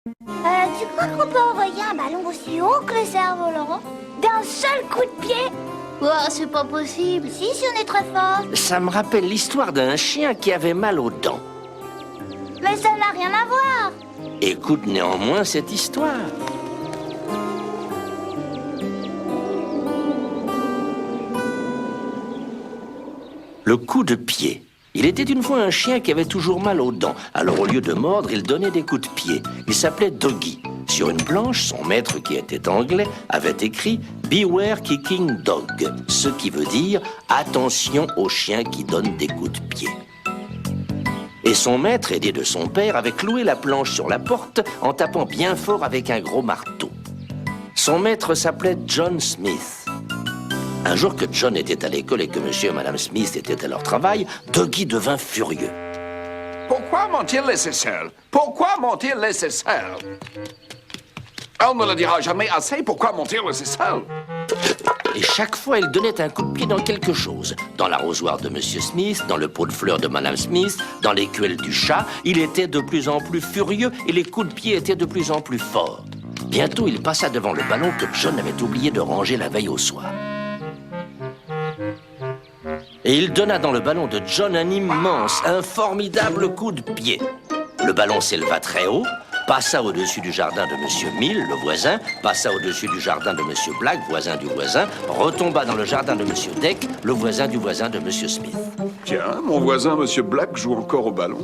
Tu crois qu'on peut envoyer un ballon aussi haut que le cerf-volant d'un seul coup de pied? Oh, c'est pas possible. Si on est très fort. Ça me rappelle l'histoire d'un chien qui avait mal aux dents. Mais ça n'a rien à voir. Écoute néanmoins cette histoire. Le coup de pied. Il était une fois un chien qui avait toujours mal aux dents. Alors au lieu de mordre, il donnait des coups de pied. Il s'appelait Doggy. Sur une planche, son maître, qui était anglais, avait écrit « Beware kicking dog », ce qui veut dire « Attention aux chiens qui donnent des coups de pied ». Et son maître, aidé de son père, avait cloué la planche sur la porte en tapant bien fort avec un gros marteau. Son maître s'appelait John Smith. Un jour que John était à l'école et que monsieur et madame Smith étaient à leur travail, Doggy devint furieux. Pourquoi m'ont-ils laissé seul? Pourquoi m'ont-ils laissé seul? On ne le dira jamais assez, pourquoi m'ont-ils laissé seul? Et chaque fois, il donnait un coup de pied dans quelque chose. Dans l'arrosoir de monsieur Smith, dans le pot de fleurs de madame Smith, dans l'écuelle du chat. Il était de plus en plus furieux et les coups de pied étaient de plus en plus forts. Bientôt, il passa devant le ballon que John avait oublié de ranger la veille au soir. Et il donna dans le ballon de John un immense, un formidable coup de pied. Le ballon s'éleva très haut, passa au-dessus du jardin de monsieur Mill, le voisin, passa au-dessus du jardin de monsieur Black, voisin du voisin, retomba dans le jardin de monsieur Deck, le voisin du voisin de monsieur Smith. Tiens, mon voisin, monsieur Black, joue encore au ballon.